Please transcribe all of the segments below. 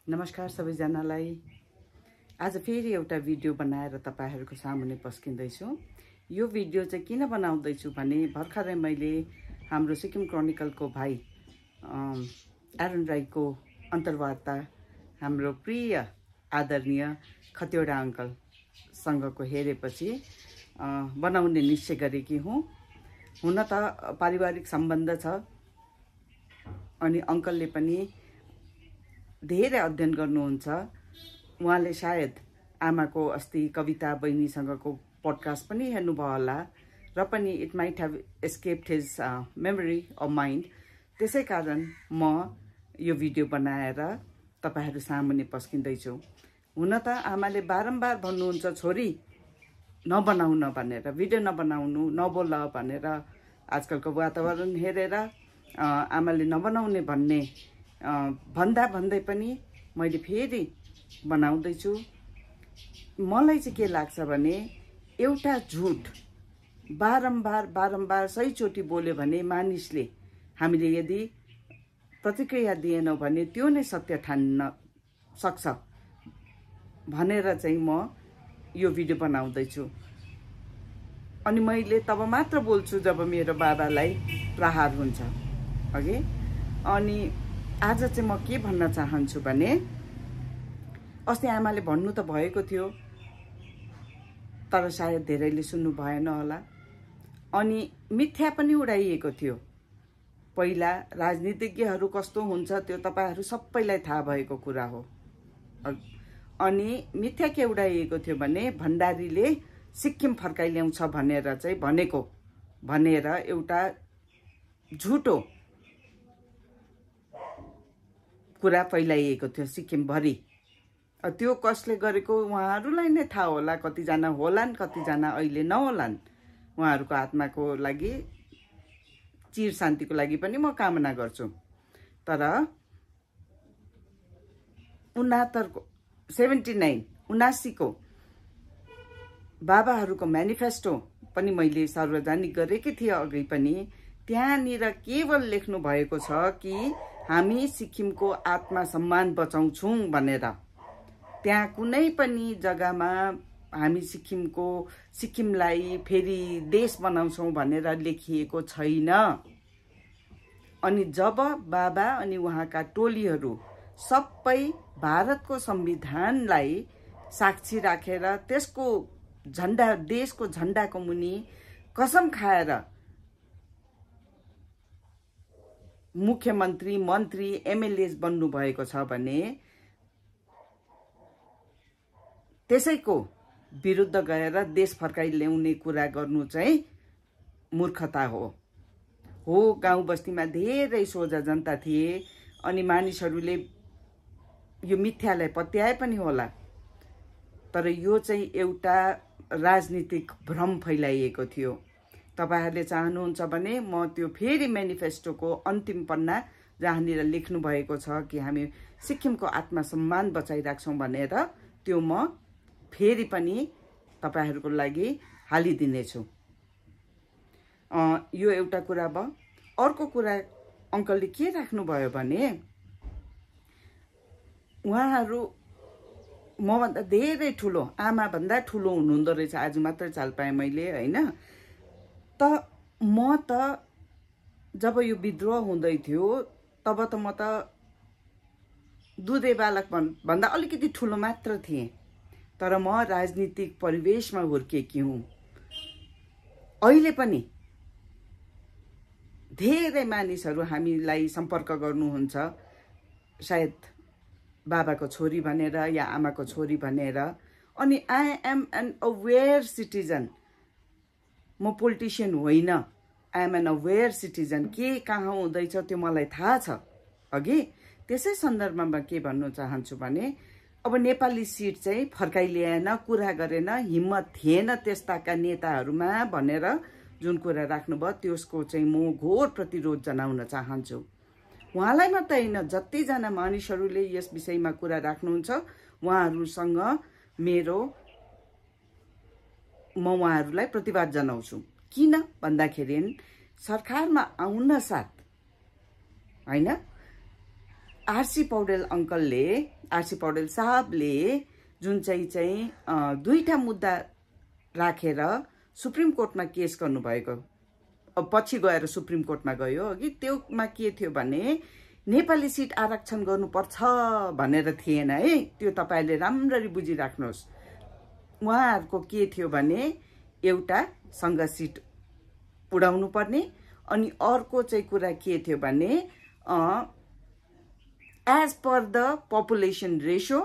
नमस्कार सबैजनालाई। आज फेरि एउटा भिडियो बनाएर तपाईहरुको सामुन्ने पस्किँदैछु। यो भिडियो चाहिँ किन बनाउँदैछु भने भर्खरै मैले हाम्रो सिक्किम क्रोनिकलको भाइ एरन राईको अन्तर्वार्ता हाम्रो प्रिय आदरणीय खतिवडा अंकल सँगको हेरेपछि बनाउने निश्चय गरेकी हुँ। हुन त पारिवारिक सम्बन्ध छ अनि अंकलले पनि धेरै अध्ययन गर्नुहुन्छ। उहाँले सायद आमाको अस्ति कविता बहिनीसँगको पडकास्ट पनि हेर्नुभयो होला र पनि it might have escaped his memory of mind. त्यसै कारण म यो भिडियो बनाएर तपाईहरु सामुन्ने पस्किँदैछु। हुन त आमाले बारम्बार भन्नुहुन्छ छोरी नबनाउन भनेर, भिडियो नबनाउनु, नबोल भनेर। आजकलको वातावरण हेरेर आमाले नबनाउने भन्ने भन्दै पनि मैले फेरि बनाउँदैछु। मलाई चाहिँ के लाग्छ भने एउटा झुट बारम्बार सही चोटी बोल्यो भने मानिसले हामीले यदि प्रतिक्रिया दिएनौं भने त्यो नै सत्य ठान्न सक्छ भनेर चाहिँ म यो भिडियो बनाउँदैछु। अनि मैले तब मात्र बोल्छु जब मेरो बाबालाई प्रहार हुन्छ अघि। अनि आज चाहिँ म के भन्न चाहन्छु भने अस्ति आमाले भन्नु त भएको थियो तर सायद धेरैले सुन्नु भएन होला। अनि मिथ्या पनि उडाइएको थियो। पहिला राजनीतिज्ञहरू कस्तो हुन्छ त्यो तपाईहरु सबैलाई थाहा भएको कुरा हो। अनि मिथ्या के उडाइएको थियो भने भण्डारीले सिक्किम फर्काइल्याउँछ भनेर चाहिँ भनेर एउटा झुटो कुरा फैलाइएको थियो सिक्किम भरि। त्यो कसले गरेको उहाँहरुलाई नै थाहा होला। कतिजना होलान्, कतिजना अहिले नहोलान्। उहाँहरुको आत्माको लागि, चिर शान्तिको लागि पनि म कामना गर्छु। तर 79 को बाबाहरुको म्यानिफेस्टो पनि मैले सार्वजनिक गरेकी थिएँ अघि पनि। त्यहाँनिर केवल लेख्नु भएको छ कि हामी सिक्किमको आत्मा सम्मान बचाउँछौं भनेर। त्यहाँ कुनै पनि जग्गामा हामी सिक्किमलाई फेरि देश बनाउँछौं भनेर लेखिएको छैन। अनि जब बाबा अनि उहाँका टोलीहरू सबै भारतको संविधानलाई साक्षी राखेर त्यसको झण्डा, देशको झण्डाको मुनि कसम खाएर मुख्यमन्त्री, मन्त्री, एमएलए बन्नु भएको छ भने त्यसैको विरुद्ध गएर देश फर्काइ ल्याउने कुरा गर्नु चाहिँ मूर्खता हो। गाउँ बस्तीमा धेरै सोझा जनता थिए अनि मानिसहरूले यो मिथ्यालाई पत्याए पनि होला। तर यो चाहिँ एउटा राजनीतिक भ्रम फैलाइएको थियो। तपाईहरुले चाहनुहुन्छ भने म त्यो फेरि म्यानिफेस्टोको अन्तिम पन्ना जहाँनिर लेख्नु भएको छ कि हामी सिक्किमको आत्मा सम्मान बचाइराख्छौं भनेर त्यो म फेरि पनि तपाईहरुको लागि हालिदिनेछु। यो एउटा कुरा भयो। अर्को कुरा अंकलले के राख्नु भयो भने उहाँहरु मभन्दा धेरै ठुलो, आमा भन्दा ठुलो हुनुहुँदो रहेछ। आज मात्र चाल पाएँ मैले, हैन? त म त जब यो विद्रोह हुँदै थियो तब त म त दुधे बालक भन्दा अलिकति ठुलो मात्र थिएँ। तर म राजनीतिक परिवेशमा हुर्केकी हुँ। अहिले पनि धेरै मानिसहरू हामीलाई सम्पर्क गर्नुहुन्छ, सायद बाबाको छोरी भनेर या आमाको छोरी भनेर। अनि I'm an aware citizen. म पोलिटिशियन होइन, I'm an aware citizen. के कहाँ हुँदैछ त्यो मलाई थाहा छ अघि। त्यसै सन्दर्भमा के भन्नु चाहन्छु भने अब नेपाली सिट चाहिँ फर्काइल्याएन, कुरा गरेन, हिम्मत थिएन त्यस्ताका नेताहरूमा भनेर जुन कुरा राख्नुभयो त्यसको चाहिँ म घोर प्रतिरोध जनाउन चाहन्छु। उहाँलाई मात्र हैन, जतिजना मानिसहरूले यस विषयमा कुरा राख्नुहुन्छ उहाँहरुसँग म उहाँहरुलाई प्रतिवाद जनाउँछु। किन भन्दाखेरि सरकारमा आउन साथ, हैन, आरसी पौडेल अङ्कलले, आरसी पौडेल साहबले जुन चाहिँ दुईटा मुद्दा राखेर सुप्रिम कोर्टमा केस गर्नुभएको, पछि गएर सुप्रिम कोर्टमा गयो। अघि त्योमा के थियो भने नेपाली सिट आरक्षण गर्नुपर्छ भनेर थिएन है, त्यो तपाईँले राम्ररी बुझिराख्नुहोस्। उहाँहरूको के थियो भने एउटा सँग सिट उडाउनु पर्ने, अनि अर्को चाहिँ कुरा के थियो भने as per the population ratio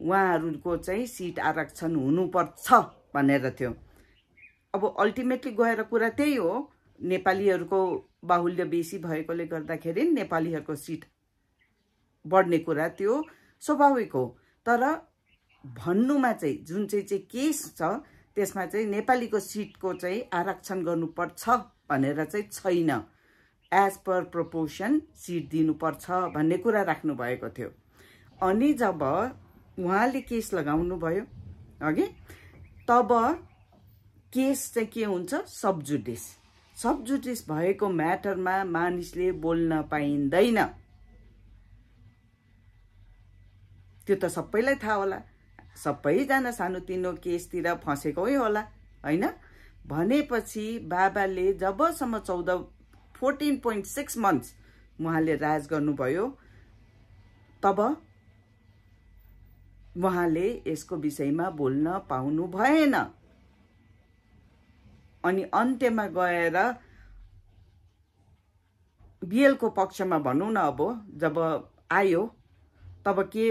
उहाँहरूको चाहिँ सिट आरक्षण हुनुपर्छ भनेर थियो। अब अल्टिमेटली गएर कुरा त्यही हो, नेपालीहरूको बाहुल्य बेसी भएकोले गर्दाखेरि नेपालीहरूको सिट बढ्ने कुरा त्यो स्वाभाविक हो। तर भन्नुमा चाहिँ जुन चाहिँ केस छ त्यसमा चाहिँ नेपालीको सिटको चाहिँ आरक्षण गर्नुपर्छ भनेर चाहिँ छैन, एज पर प्रोपोर्सन सिट दिनुपर्छ भन्ने कुरा राख्नु भएको थियो। अनि जब उहाँले केस लगाउनु भयो अघि, तब केस चाहिँ के हुन्छ, सब जुडिस। सब जुडिस भएको म्याटरमा मानिसले बोल्न पाइँदैन, त्यो त सबैलाई थाहा होला। सबैजना सानोतिनो केसतिर फँसेकै होला हैन। भनेपछि बाबाले जबसम्म 14.6 मन्थ्स उहाँले राज गर्नुभयो, तब उहाँले यसको विषयमा बोल्न पाउनु भएन। अनि अन्त्यमा गएर बिएलको पक्षमा भनौँ न, अब जब आयो तब के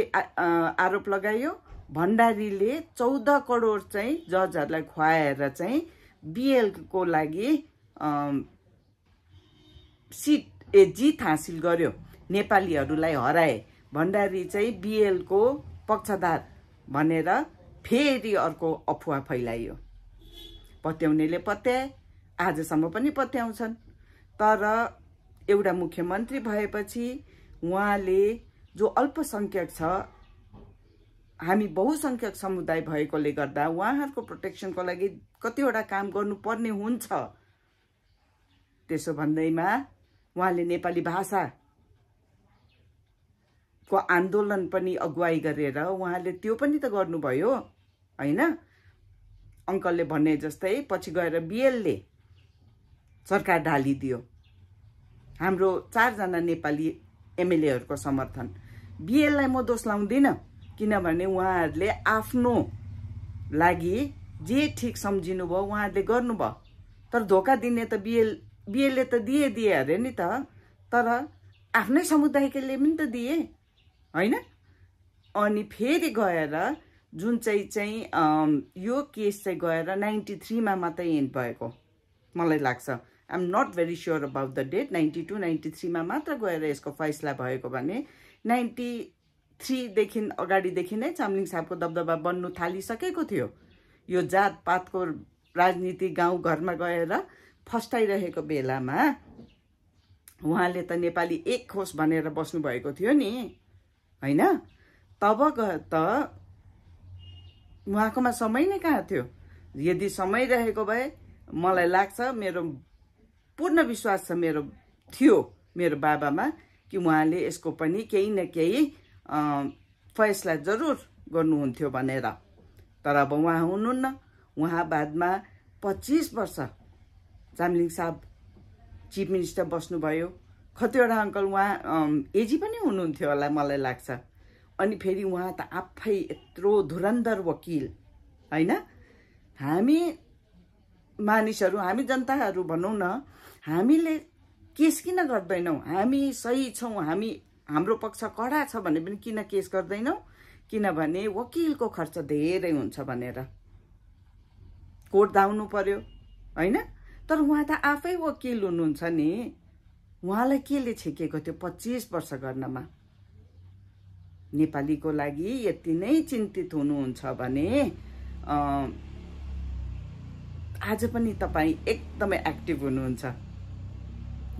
आरोप लगायो, भण्डारीले 14 करोड चाहिँ जजहरूलाई खुवाएर चाहिँ बिएलको लागि जित हासिल गर्यो, नेपालीहरूलाई हराए। भण्डारी चाहिँ बिएलको पक्षधार भनेर फेरि अर्को अफवाह फैलाइयो। पत्याउनेले पत्याए, आजसम्म पनि पत्याउँछन्। तर एउटा मुख्यमन्त्री भएपछि उहाँले जो अल्पसंख्यक छ, हामी बहुसंख्यक समुदाय भएकोले गर्दा उहाँहरूको प्रोटेक्सनको लागि कतिवटा काम गर्नुपर्ने हुन्छ। त्यसो भन्दैमा उहाँले नेपाली भाषाको आन्दोलन पनि अगुवाई गरेर उहाँले त्यो पनि त गर्नुभयो हैन। अङ्कलले भने जस्तै पछि गएर बिएलले सरकार ढालिदियो, हाम्रो 4 जना नेपाली एमएलएहरूको समर्थन। बिएललाई म दोष लाउँदिनँ, किनभने उहाँहरूले आफ्नो लागि जे ठिक सम्झिनु भयो उहाँहरूले गर्नुभयो। तर धोका दिने त बिएलले त दिए अरे नि त, तर आफ्नै समुदायले पनि त दिए हैन। अनि फेरि गएर जुन चाहिँ यो केस चाहिँ गएर 93 मा मात्रै एन्ड भएको मलाई लाग्छ। I'm not very sure about the date. 92-93 मा मात्र गएर यसको फैसला भएको भने 93 देखि अगाडिदेखि नै चामलिङ साहबको दबदबा बन्नु थालिसकेको थियो। यो जातपातको राजनीति गाउँ घरमा गएर फस्टाइरहेको बेलामा उहाँले त नेपाली एक होस् भनेर बस्नु भएको थियो नि हैन। तब त उहाँकोमा समय नै कहाँ थियो। यदि समय रहेको भए मलाई लाग्छ, मेरो पूर्ण विश्वास छ मेरो बाबामा कि उहाँले यसको पनि केही न केही फैसला जरुर गर्नुहुन्थ्यो भनेर। तर अब उहाँ हुनुहुन्न। उहाँ बादमा 25 वर्ष चामलिङ साहब चिफ मिनिस्टर बस्नुभयो। कतिवटा अङ्कल उहाँ एजी पनि हुनुहुन्थ्यो होला मलाई लाग्छ। अनि फेरि उहाँ त आफै यत्रो धुरन्धर वकिल हैन। हामी मानिसहरू, हामी जनताहरू भनौँ न, हामीले केस किन गर्दैनौँ? हामी सही छौँ, हाम्रो पक्ष कडा छ भने पनि किन केस गर्दैनौँ? किनभने वकिलको खर्च धेरै हुन्छ भनेर कोर्ट धाउनु पर्यो हैन। तर उहाँ त आफै वकिल हुनुहुन्छ नि, उहाँलाई केले छेकेको थियो 25 वर्ष गर्नमा? नेपालीको लागि यति नै चिन्तित हुनुहुन्छ भने आज पनि तपाईँ एकदमै एक्टिभ हुनुहुन्छ।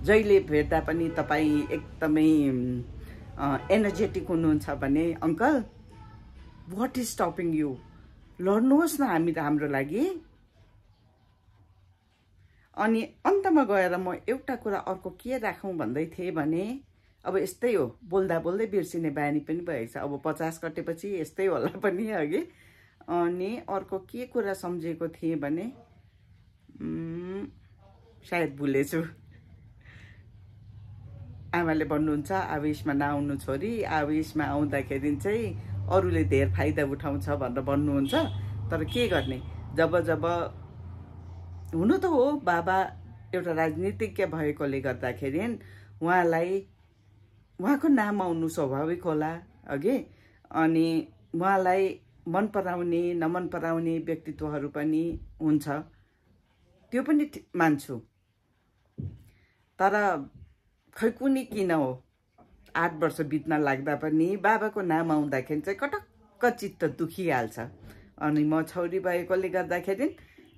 जहिले भेट्दा पनि तपाईँ एकदमै एनर्जेटिक हुनुहुन्छ भने uncle, what is stopping you? लड्नुहोस् न हाम्रो लागि। अनि अन्तमा गएर म एउटा कुरा अर्को के राखौँ भन्दै थिएँ भने अब यस्तै हो, बोल्दा बोल्दै बिर्सिने बानी पनि भएको छ। अब 50 कटेपछि यस्तै होला पनि अघि। अनि अर्को के कुरा सम्झेको थिएँ भने सायद भुलेछु। आमाले भन्नुहुन्छ आवेशमा नआउनु छोरी, आवेशमा आउँदाखेरि चाहिँ अरूले धेर फाइदा उठाउँछ भनेर भन्नुहुन्छ। तर के गर्ने, जब हुनु त हो बाबा एउटा राजनीतिज्ञ भएकोले गर्दाखेरि उहाँको नाम आउनु स्वाभाविक होला अघि। अनि उहाँलाई मन पराउने नमन पराउने व्यक्तित्वहरू पनि हुन्छ, त्यो पनि मान्छु। तर खै कुनी किन हो 8 वर्ष बित्न लाग्दा पनि बाबाको नाम आउँदाखेरि चाहिँ कटक्क चित्त दुखिहाल्छ। अनि म छोरी भएकोले गर्दाखेरि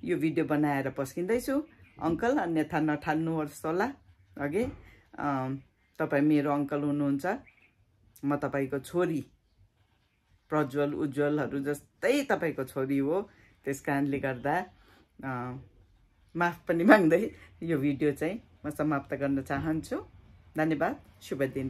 यो भिडियो बनाएर पस्किँदैछु। अङ्कल अन्यथा नठान्नुहोस् होला अघि। तपाईँ मेरो अङ्कल हुनुहुन्छ, म तपाईँको छोरी प्रज्वल उज्जवलहरू जस्तै तपाईँको छोरी हो। त्यस कारणले गर्दा माफ पनि माग्दै यो भिडियो चाहिँ म समाप्त गर्न चाहन्छु। धन्यवाद, शुभ दिन।